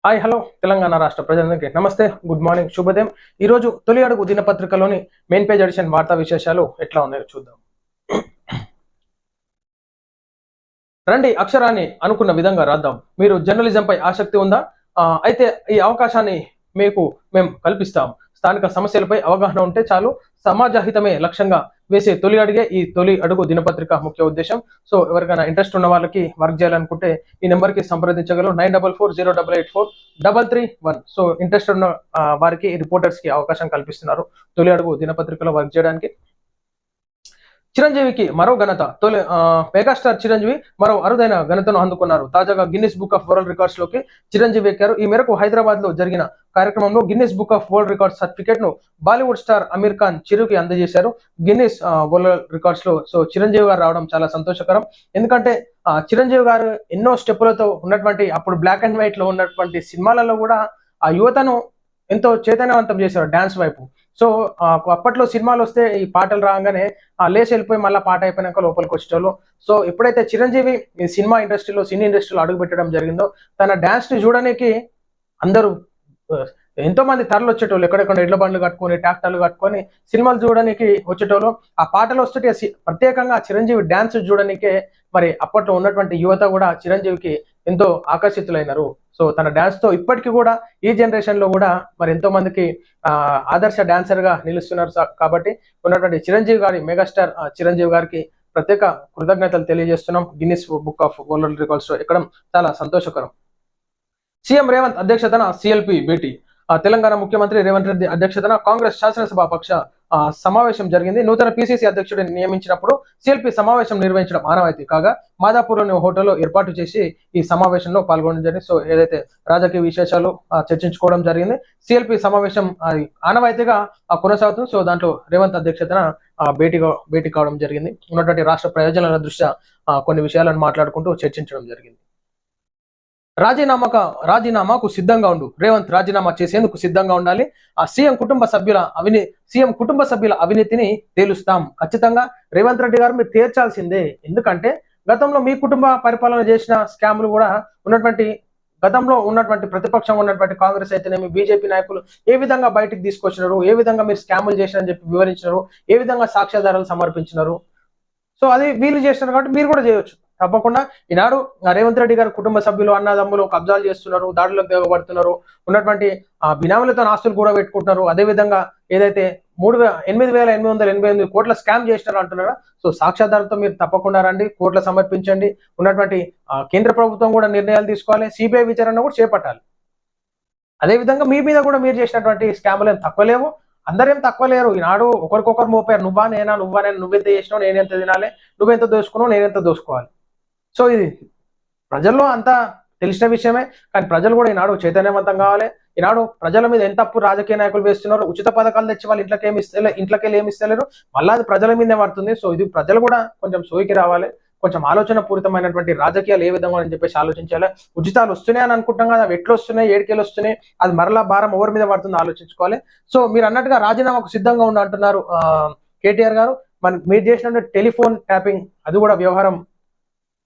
Hi hello Telangana రాష్ట్ర ప్రజలందరికీ నమస్తే, గుడ్ మార్నింగ్, శుభోదయం. ఈరోజు తొలి అడుగు దినపత్రికలోని మెయిన్ పేజ్ ఎడిషన్ వార్తా విశేషాలు ఎట్లా ఉన్నాయో చూద్దాం. రండి అక్షరాన్ని అనుకున్న విధంగా రాద్దాం. మీరు జర్నలిజంపై ఆసక్తి ఉందా? అయితే ఈ అవకాశాన్ని మేము కల్పిస్తాం. స్థానిక సమస్యలపై అవగాహన ఉంటే చాలు. సమాజహితమే లక్ష్యంగా వేసే తొలి అడుగే ఈ తొలి అడుగు దినపత్రిక ముఖ్య ఉద్దేశం. సో ఎవరికైనా ఇంట్రెస్ట్ ఉన్న వాళ్ళకి వర్క్ చేయాలనుకుంటే ఈ నెంబర్కి సంప్రదించగలరు. 9440884331. సో ఇంట్రెస్ట్ ఉన్న వారికి రిపోర్టర్స్కి అవకాశం కల్పిస్తున్నారు తొలి అడుగు దినపత్రికలో వర్క్ చేయడానికి. చిరంజీవికి మరో ఘనత. మెగాస్టార్ చిరంజీవి మరో అరుదైన ఘనతను అందుకున్నారు. తాజాగా Guinness book of world records లోకి చిరంజీవి ఎక్కారు. ఈ మేరకు హైదరాబాద్ లో జరిగిన కార్యక్రమంలో Guinness book of world records certificate ను బాలీవుడ్ స్టార్ అమీర్ ఖాన్ చిరుకి అందజేశారు. గిన్నిస్ వరల్డ్ రికార్డ్స్ లో చిరంజీవి గారు రావడం చాలా సంతోషకరం. ఎందుకంటే చిరంజీవి గారు ఎన్నో స్టెప్పులతో ఉన్నటువంటి, అప్పుడు బ్లాక్ అండ్ వైట్ లో ఉన్నటువంటి సినిమాలలో కూడా ఆ యువతను ఎంతో చైతన్యవంతం చేశారు డాన్స్ వైపు. సో అప్పట్లో సినిమాలు వస్తే ఈ పాటలు రాగానే లేచి వెళ్ళిపోయి మళ్ళీ పాట అయిపోయినాక లోపలికి వచ్చేటోళ్ళు. సో ఎప్పుడైతే చిరంజీవి ఈ సినిమా ఇండస్ట్రీలో, సినీ ఇండస్ట్రీలో అడుగు పెట్టడం జరిగిందో, తన డాన్స్ ని చూడడానికి అందరూ ఎంతో మంది తరలు వచ్చేటోళ్ళు. ఎక్కడెక్కడ ఎడ్ల బండ్లు కట్టుకొని, ట్రాక్టర్లు కట్టుకొని సినిమాలు చూడడానికి వచ్చేటోళ్ళు. ఆ పాటలు వస్తుంటే ప్రత్యేకంగా చిరంజీవి డాన్స్ చూడడానికే మరి అప్పట్లో ఉన్నటువంటి యువత కూడా చిరంజీవికి ఎంతో ఆకర్షితులైనారు. సో తన డాన్స్ తో ఇప్పటికీ కూడా ఈ జనరేషన్ లో కూడా మరి ఎంతో మందికి ఆదర్శ డాన్సర్ గా నిలుస్తున్నారు. కాబట్టి ఉన్నటువంటి చిరంజీవి గారి, మెగాస్టార్ చిరంజీవి గారికి ప్రత్యేక కృతజ్ఞతలు తెలియజేస్తున్నాం. Guinness book of world records లో ఎక్కడం చాలా సంతోషకరం. సీఎం రేవంత్ అధ్యక్షతన సిఎల్పి భేటీ. తెలంగాణ ముఖ్యమంత్రి రేవంత్ రెడ్డి అధ్యక్షతన కాంగ్రెస్ శాసనసభ పక్ష సమావేశం జరిగింది. నూతన పిసిసి అధ్యక్షుడిని నియమించినప్పుడు సిఎల్పి సమావేశం నిర్వహించడం ఆనవాయితీ కాగా మాదాపూర్లోని హోటల్లో ఏర్పాటు చేసి ఈ సమావేశంలో పాల్గొనడం జరిగింది. సో ఏదైతే రాజకీయ విశేషాలు చర్చించుకోవడం జరిగింది. సిఎల్పి సమావేశం ఆనవాయితీగా కొనసాగుతుంది. సో దాంట్లో రేవంత్ అధ్యక్షతన భేటీ కావడం జరిగింది. ఉన్నటువంటి రాష్ట్ర ప్రయోజనాల దృష్ట్యా కొన్ని విషయాలను మాట్లాడుకుంటూ చర్చించడం జరిగింది. రాజీనామాకు సిద్ధంగా ఉండు. రేవంత్ రాజీనామా చేసేందుకు సిద్ధంగా ఉండాలి. సీఎం కుటుంబ సభ్యుల అవినీతిని తేలుస్తాం. ఖచ్చితంగా రేవంత్ రెడ్డి గారు మీరు తేల్చాల్సిందే. ఎందుకంటే గతంలో మీ కుటుంబ పరిపాలన చేసిన స్కామ్లు కూడా ఉన్నటువంటి, గతంలో ఉన్నటువంటి ప్రతిపక్షంగా ఉన్నటువంటి కాంగ్రెస్ అయితేనేమి, బీజేపీ నాయకులు ఏ విధంగా బయటకు తీసుకొచ్చినారు, ఏ విధంగా మీరు స్కాములు చేసినారని చెప్పి వివరించినారు, ఏ విధంగా సాక్ష్యాధారాలు సమర్పించినారు. సో అది వీళ్ళు చేస్తున్నారు కాబట్టి మీరు కూడా చేయొచ్చు. తప్పకుండా ఈనాడు రేవంత్ రెడ్డి గారు కుటుంబ సభ్యులు, అన్నదమ్ములు కబ్జాలు చేస్తున్నారు, దాడులకు దిగబడుతున్నారు, ఉన్నటువంటి బినామీలతో ఆస్తులు కూడా పెట్టుకుంటున్నారు. అదేవిధంగా ఏదైతే 8,888 కోట్ల స్కామ్ చేసినారు అంటున్నారా, సో సాక్ష్యాధారంతో మీరు తప్పకుండా రండి, కోర్టులో సమర్పించండి. ఉన్నటువంటి కేంద్ర ప్రభుత్వం కూడా నిర్ణయాలు తీసుకోవాలి, సిబిఐ విచారణ కూడా చేపట్టాలి. అదేవిధంగా మీ మీద కూడా మీరు చేసినటువంటి స్కాములు ఏం తక్కువ లేవు, అందరేం తక్కువ లేరు. ఈనాడు ఒకరికొకరు మోపారు, నువ్వా నేనా, నువ్వెంత చేసినావు, నేనెంత తినాలి, నువ్వెంత దోసుకున్నావు, నేనెంత దోసుకోవాలి. సో ఇది ప్రజల్లో అంతా తెలిసిన విషయమే. కానీ ప్రజలు కూడా ఈనాడు చైతన్యవంతం కావాలి. ఈనాడు ప్రజల మీద ఎంత తప్పు రాజకీయ నాయకులు వేస్తున్నారు. ఉచిత పథకాలు తెచ్చి వాళ్ళు ఇంట్లోకి ఏమి ఇస్తలేరు, మళ్ళీ అది ప్రజల మీదే పడుతుంది. సో ఇది ప్రజలు కూడా కొంచెం సోయికి రావాలి, కొంచెం ఆలోచన పూరితమైనటువంటి రాజకీయాలు ఏ విధంగా అని చెప్పేసి ఆలోచించాలి. ఉచితాలు వస్తున్నాయి అని అనుకుంటాం కదా, అవి ఎట్లు వస్తున్నాయి, ఏడుకేలు వస్తున్నాయి, అది మరలా భారం ఎవరి మీద పడుతుందో ఆలోచించుకోవాలి. సో మీరు అన్నట్టుగా రాజీనామాకు సిద్ధంగా ఉండి అంటున్నారు కేటీఆర్ గారు. మీరు చేసిన టెలిఫోన్ ట్యాపింగ్ అది కూడా వ్యవహారం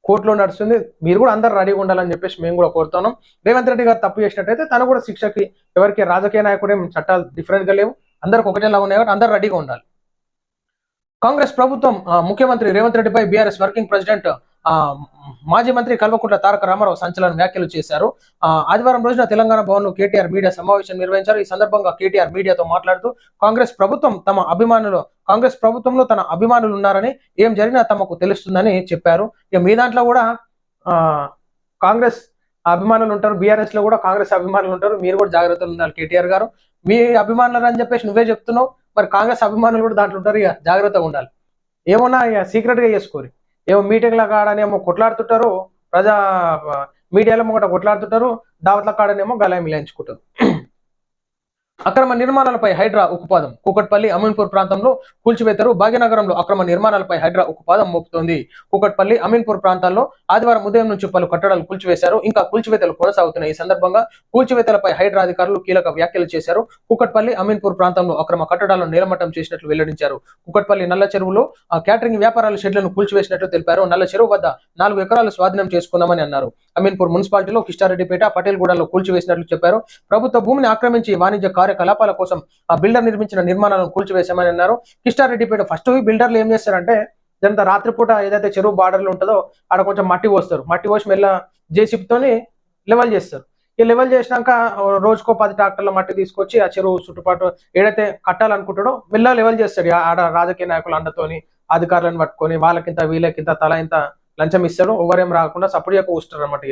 కోర్టులో నడుస్తుంది. మీరు కూడా అందరు రెడీగా ఉండాలని చెప్పేసి మేము కూడా కోరుతున్నాం. రేవంత్ రెడ్డి గారు తప్పు చేసినట్టయితే తను కూడా శిక్షకి, ఎవరికి రాజకీయ నాయకుడే చట్టాలు డిఫరెంట్ గా లేవు, అందరికి ఒకటేలా ఉన్నాయి కాబట్టి అందరు రెడీగా ఉండాలి. కాంగ్రెస్ ప్రభుత్వం ముఖ్యమంత్రి రేవంత్ రెడ్డిపై బీఆర్ఎస్ వర్కింగ్ ప్రెసిడెంట్ మాజీ మంత్రి కల్వకుంట్ల తారక రామారావు సంచలన వ్యాఖ్యలు చేశారు. ఆదివారం రోజున తెలంగాణ భవన్ లో కేటీఆర్ మీడియా సమావేశం నిర్వహించారు. ఈ సందర్భంగా కేటీఆర్ మీడియాతో మాట్లాడుతూ కాంగ్రెస్ ప్రభుత్వంలో తన అభిమానులు ఉన్నారని, ఏం జరిగినా తమకు తెలుస్తుందని చెప్పారు. ఇక మీ దాంట్లో కూడా కాంగ్రెస్ అభిమానులు ఉంటారు, బీఆర్ఎస్ లో కూడా కాంగ్రెస్ అభిమానులు ఉంటారు. మీరు కూడా జాగ్రత్తలు ఉండాలి కేటీఆర్ గారు. మీ అభిమానులు అని చెప్పేసి నువ్వే చెప్తున్నావు, మరి కాంగ్రెస్ అభిమానులు కూడా దాంట్లో ఉంటారు. ఇక జాగ్రత్తగా ఉండాలి. ఏమన్నా ఇక సీక్రెట్ గా చేసుకోరు. ఏమో మీటింగ్ల కాడనేమో కొట్లాడుతుంటారు, మీడియాలో ఒకటి కొట్లాడుతుంటారు, దావత్ల కాడనేమో గలాయి మిలాయించుకుంటారు. అక్రమ నిర్మాణాలపై హైడ్రా ఉక్కుపాదం. కూకట్పల్లి అమీన్పూర్ ప్రాంతంలో కూల్చివేతరు. భాగ్యనగరంలో అక్రమ నిర్మాణాలపై హైడ్రా ఉక్కుపాదం మోపుతోంది. కూకట్పల్లి అమీన్పూర్ ప్రాంతాల్లో ఆదివారం ఉదయం నుంచి పలు కట్టడాలు కూల్చివేశారు. ఇంకా కూల్చివేతలు కొనసాగుతున్నాయి. ఈ సందర్భంగా కూల్చివేతలపై హైడ్రా అధికారులు కీలక వ్యాఖ్యలు చేశారు. కూకట్పల్లి అమీన్పూర్ ప్రాంతంలో అక్రమ కట్టడాలను నేలమట్టం చేసినట్లు వెల్లడించారు. కూకట్పల్లి నల్ల చెరువులో క్యాటరింగ్ వ్యాపారాల షెడ్లను కూల్చివేసినట్లు తెలిపారు. నల్ల చెరువు వద్ద 4 ఎకరాలు స్వాధీనం చేసుకున్నామని అన్నారు. అమీన్పూర్ మున్సిపాలిటీలో కిష్టారెడ్డిపేట, పటేల్గూడలో కూల్చివేసినట్లు చెప్పారు. ప్రభుత్వ భూమిని ఆక్రమించి వాణిజ్య కార్యకలాపాల కోసం ఆ బిల్డర్ నిర్మించిన నిర్మాణాలను కూల్చివేశామని అన్నారు. కిష్టారెడ్డిపేట ఫస్ట్ బిల్డర్లు ఏం చేస్తారంటే ఇదంతా రాత్రిపూట ఏదైతే చెరువు బార్డర్లు ఉంటుందో ఆడ కొంచెం మట్టి పోస్తారు. మట్టి పోసి మెల్ల జేసీబీతోని లెవెల్ చేస్తారు. ఈ లెవెల్ చేసినాక రోజుకో 10 ట్రాక్టర్ల మట్టి తీసుకొచ్చి ఆ చెరువు చుట్టుపాటు ఏదైతే కట్టాలనుకుంటాడో మెల్ల లెవెల్ చేస్తాడు. ఆడ రాజకీయ నాయకులు అండతోని అధికారులను పట్టుకొని వాళ్ళకింత వీళ్ళకింత తల ఇంత లంచం ఇస్తాడు. ఎవరేం రాకుండా సపోర్ట్ కూస్తారు అన్నమాట.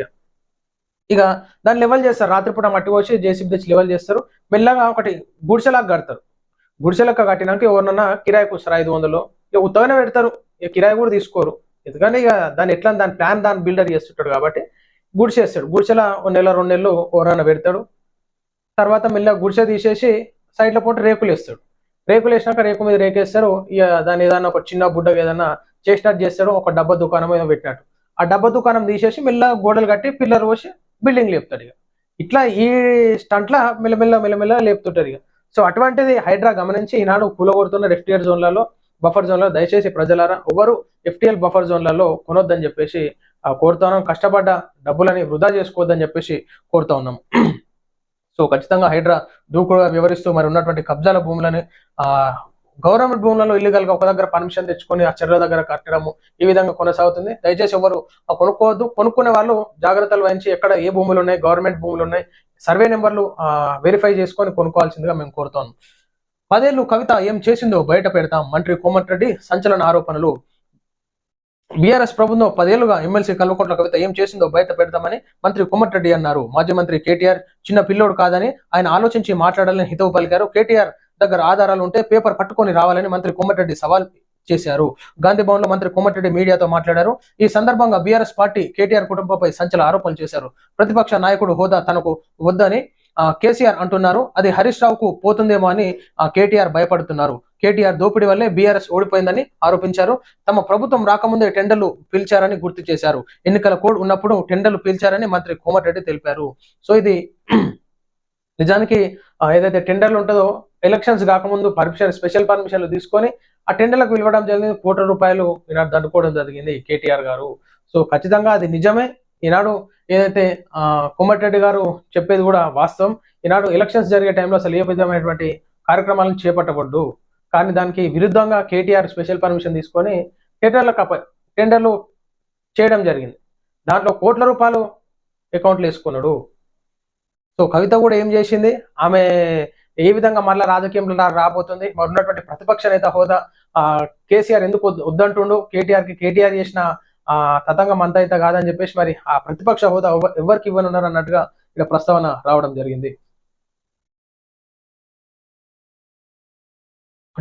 ఇక దాన్ని లెవెల్ చేస్తారు. రాత్రిపూట మట్టి పోసి జేసీబీ తెచ్చి లెవెల్ చేస్తారు. మెల్లగా ఒకటి గుడిసెలాగా కడతారు. గుడిసెలక్క కట్టినాక ఎవరినన్నా కిరాయి కూస్తారు 500. ఇక ఉత్తగానే పెడతారు. ఇక కిరాయి కూడా తీసుకోరు. ఎందుకంటే ఇక దాన్ని ఎట్లా దాని ప్లాన్ దాన్ని బిల్డర్ చేస్తుంటాడు కాబట్టి గుడిసేస్తాడు. గుడిసెల 1 నెల 2 నెలలు ఎవరైనా పెడతాడు. తర్వాత మెల్లగా గుడిసె తీసేసి సైడ్లో పోటీ రేకులు వేస్తాడు. రేకులు వేసినాక రేకు మీద రేకేస్తారు. ఇక దాన్ని ఏదన్నా ఒక చిన్న బుడ్డగా ఏదన్నా చేసినట్టు చేస్తాడు. ఒక డబ్బా దుకాణం ఏదో పెట్టినట్టు ఆ డబ్బా దుకాణం తీసేసి మెల్లగా గోడలు కట్టి పిల్లర్ పోసి బిల్డింగ్ లేపుతాడు. ఇక ఇట్లా ఈ స్టంట్లా మెల్లమెల్ల లేపుతుంటారు. ఇక సో అటువంటిది హైడ్రా గమనించి ఈనాడు కూలగొడుతున్న ఎఫ్టీఆర్ జోన్లలో, బఫర్ జోన్లలో దయచేసి ప్రజలారా ఎవరు ఎఫ్టీఎల్ బఫర్ జోన్లలో కొనొద్దని చెప్పేసి కోరుతా ఉన్నాం. కష్టపడ్డ డబ్బులని వృధా చేసుకోవద్దని చెప్పేసి కోరుతా ఉన్నాం. సో ఖచ్చితంగా హైడ్రా దూకుడుగా వివరిస్తూ మరి ఉన్నటువంటి కబ్జాల భూములని గవర్నమెంట్ భూములలో ఇల్లీగల్గా ఒక దగ్గర పర్మిషన్ తెచ్చుకొని ఆ చెరువుల దగ్గర కట్టడము ఈ విధంగా కొనసాగుతుంది. దయచేసి ఎవరు కొనుక్కోవద్దు. కొనుక్కునే వాళ్ళు జాగ్రత్తలు వహించి ఎక్కడ ఏ భూములు ఉన్నాయి, గవర్నమెంట్ భూములు ఉన్నాయి, సర్వే నెంబర్లు వెరిఫై చేసుకొని కొనుక్కోవాల్సిందిగా మేము కోరుతాం. 10 ఏళ్లు కవిత ఏం చేసిందో బయట పెడతాం. మంత్రి కోమటిరెడ్డి సంచలన ఆరోపణలు. బీఆర్ఎస్ ప్రభుత్వం 10 ఏళ్లుగా ఎమ్మెల్సీ కల్వకుంట్ల కవిత ఏం చేసిందో బయట పెడతామని మంత్రి కోమటిరెడ్డి అన్నారు. మాజీ మంత్రి కేటీఆర్ చిన్న పిల్లోడు కాదని ఆయన ఆలోచించి మాట్లాడాలని హితవు పలికారు. కేటీఆర్ దగ్గర ఆధారాలు ఉంటే పేపర్ పట్టుకొని రావాలని మంత్రి కోమటిరెడ్డి సవాల్ చేశారు. గాంధీ భవన్ లో మంత్రి కోమటిరెడ్డి మీడియాతో మాట్లాడారు. ఈ సందర్భంగా బీఆర్ఎస్ పార్టీ కేటీఆర్ కుటుంబంపై సంచలన ఆరోపణలు చేశారు. ప్రతిపక్ష నాయకుడు హోదా తనకు వద్దని కేసీఆర్ అంటున్నారు. అది హరీష్ రావుకు పోతుందేమో అని కేటీఆర్ భయపడుతున్నారు. కేటీఆర్ దోపిడీ వల్లే బీఆర్ఎస్ ఓడిపోయిందని ఆరోపించారు. తమ ప్రభుత్వం రాకముందే టెండర్లు పిలిచారని గుర్తు చేశారు. ఎన్నికల కోడ్ ఉన్నప్పుడు టెండర్లు పిలిచారని మంత్రి కోమటిరెడ్డి తెలిపారు. సో ఇది నిజానికి ఏదైతే టెండర్లు ఉంటుందో ఎలక్షన్స్ కాకముందు స్పెషల్ పర్మిషన్లు తీసుకొని ఆ టెండర్లకు పిలవడం జరిగింది. ₹1,00,00,000 ఈనాడు దండుకోవడం జరిగింది కేటీఆర్ గారు. సో ఖచ్చితంగా అది నిజమే. ఈనాడు ఏదైతే కోమటిరెడ్డి గారు చెప్పేది కూడా వాస్తవం. ఈనాడు ఎలక్షన్స్ జరిగే టైంలో అసలు ఏ విధమైనటువంటి కార్యక్రమాలను చేపట్టకూడదు. కానీ దానికి విరుద్ధంగా కేటీఆర్ స్పెషల్ పర్మిషన్ తీసుకొని టెండర్లు చేయడం జరిగింది. దాంట్లో ₹1,00,00,000 అకౌంట్లు వేసుకున్నాడు. సో కవిత కూడా ఏం చేసింది, ఆమె ఏ విధంగా మళ్ళీ రాజకీయంలో రాబోతుంది, మరి ఉన్నటువంటి ప్రతిపక్ష నేత హోదా కేసీఆర్ ఎందుకు వద్దంటుండు, కేటీఆర్ చేసిన తతంగం అంతా అయితే కాదని చెప్పేసి మరి ఆ ప్రతిపక్ష హోదా ఎవరికి ఇవ్వనున్నారు అన్నట్టుగా ఇక్కడ ప్రస్తావన రావడం జరిగింది.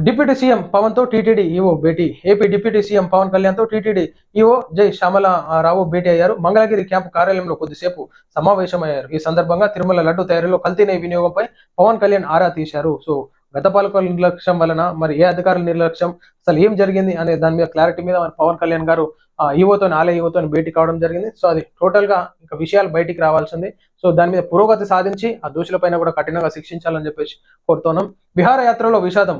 డిప్యూటీ సీఎం పవన్ తో టీటీడీ ఈవో భేటీ. AP deputy CM Pavan Kalyan తో టీటీడీ ఈవో జై శ్యామల రావు భేటీ అయ్యారు. మంగళగిరి క్యాంపు కార్యాలయంలో కొద్దిసేపు సమావేశమయ్యారు. ఈ సందర్భంగా తిరుమల లడ్డు తయారీలో కల్తీ నెయ్యి వినియోగంపై పవన్ కళ్యాణ్ ఆరా తీశారు. సో గత పాలకుల నిర్లక్ష్యం వలన మరి ఏ అధికారుల నిర్లక్ష్యం, అసలు ఏం జరిగింది అనే దాని మీద క్లారిటీ మీద పవన్ కళ్యాణ్ గారు ఆలయ ఈవోతో భేటీ కావడం జరిగింది. సో అది టోటల్ గా ఇంకా విషయాలు బయటికి రావాల్సింది. సో దాని మీద పురోగతి సాధించి ఆ దోషులపైన కూడా కఠినంగా శిక్షించాలని చెప్పేసి కోరుతున్నాం. విహారయాత్రలో విషాదం.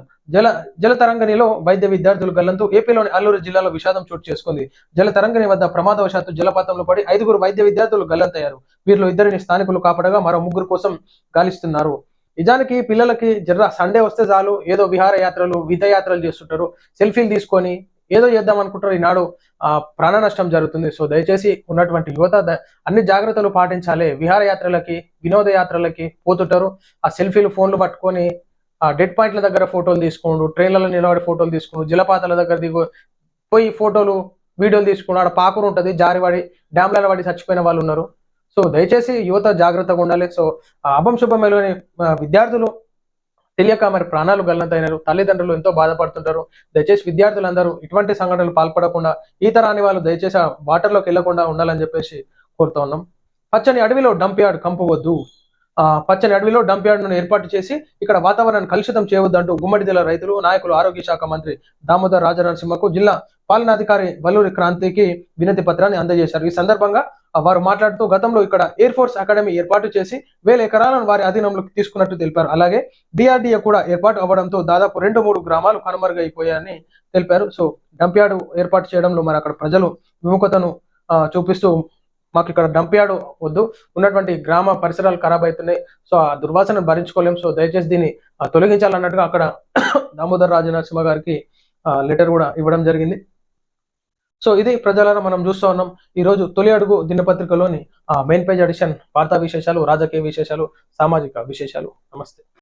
జలతరంగిణిలో వైద్య విద్యార్థులు గల్లంతు. ఏపీలోని అల్లూరు జిల్లాలో విషాదం చోటు చేసుకుంది. జలతరంగిణి వద్ద ప్రమాదవశాత్తు జలపాతంలో పడి 5 వైద్య విద్యార్థులు గల్లంతయ్యారు. వీరిలో 2 స్థానికులు కాపాడగా మరో 3 కోసం గాలిస్తున్నారు. నిజానికి పిల్లలకి సండే వస్తే చాలు ఏదో విహారయాత్రలు విధయాత్రలు చేస్తుంటారు. సెల్ఫీలు తీసుకొని ఏదో చేద్దాం అనుకుంటారు. ఈనాడు ప్రాణ నష్టం జరుగుతుంది. సో దయచేసి ఉన్నటువంటి యువత అన్ని జాగ్రత్తలు పాటించాలి. విహారయాత్రలకి వినోదయాత్రలకి పోతుంటారు. ఆ సెల్ఫీలు ఫోన్లు పట్టుకొని ఆ డెడ్ పాయింట్ల దగ్గర ఫోటోలు తీసుకోండు, ట్రైన్లలో నిలబడి ఫోటోలు తీసుకోండు, జలపాతాల దగ్గర పోయి ఫోటోలు వీడియోలు తీసుకుని ఆడ పాకురు ఉంటుంది, జారివాడి డ్యామ్లలో పడి చచ్చిపోయిన వాళ్ళు ఉన్నారు. సో దయచేసి యువత జాగ్రత్తగా ఉండాలి. సో అభం శుభమైనని విద్యార్థులు తెలియక మరి ప్రాణాలు గల్లంతైనారు. తల్లిదండ్రులు ఎంతో బాధపడుతుంటారు. దయచేసి విద్యార్థులందరూ ఇటువంటి సంఘటనలు పాల్పడకుండా ఈత రాని వాళ్ళు దయచేసి వాటర్లోకి వెళ్లకుండా ఉండాలని చెప్పేసి కోరుతా ఉన్నాం. పచ్చని అడవిలో డంప్ యార్డ్ కంపవద్దు. పచ్చని అడవిలో డంప్ యార్డును ఏర్పాటు చేసి ఇక్కడ వాతావరణాన్ని కలుషితం చేయవద్దంటూ గుమ్మడిదల రైతులు నాయకులు ఆరోగ్య శాఖ మంత్రి దామోదర్ రాజనరసింహకు జిల్లా పాలనాధికారి వల్లూరి క్రాంతికి వినతి పత్రాన్ని అందజేశారు. ఈ సందర్భంగా వారు మాట్లాడుతూ గతంలో ఇక్కడ ఎయిర్ ఫోర్స్ అకాడమీ ఏర్పాటు చేసి 1000 ఎకరాలను వారి అధీనంలోకి తీసుకున్నట్టు తెలిపారు. అలాగే డిఆర్డీఏ కూడా ఏర్పాటు అవ్వడంతో దాదాపు 2-3 గ్రామాలు కనుమరుగైపోయాయని తెలిపారు. సో డంప్ యార్డు ఏర్పాటు చేయడంలో మరి అక్కడ ప్రజలు విముఖతను చూపిస్తూ మాకు ఇక్కడ డంప్ యార్డు వద్దు, ఉన్నటువంటి గ్రామ పరిసరాలు ఖరాబ్ అవుతున్నాయి, సో ఆ దుర్వాసన భరించుకోలేం, సో దయచేసి దీన్ని తొలగించాలన్నట్టుగా అక్కడ దామోదర్ రాజనరసింహ గారికి లెటర్ కూడా ఇవ్వడం జరిగింది. సో ఇది ప్రజలను మనం చూస్తూ ఉన్నాం. ఈ రోజు తొలి అడుగు దినపత్రికలోని మెయిన్ పేజ్ ఎడిషన్ వార్తా విశేషాలు, రాజకీయ విశేషాలు, సామాజిక విశేషాలు. నమస్తే.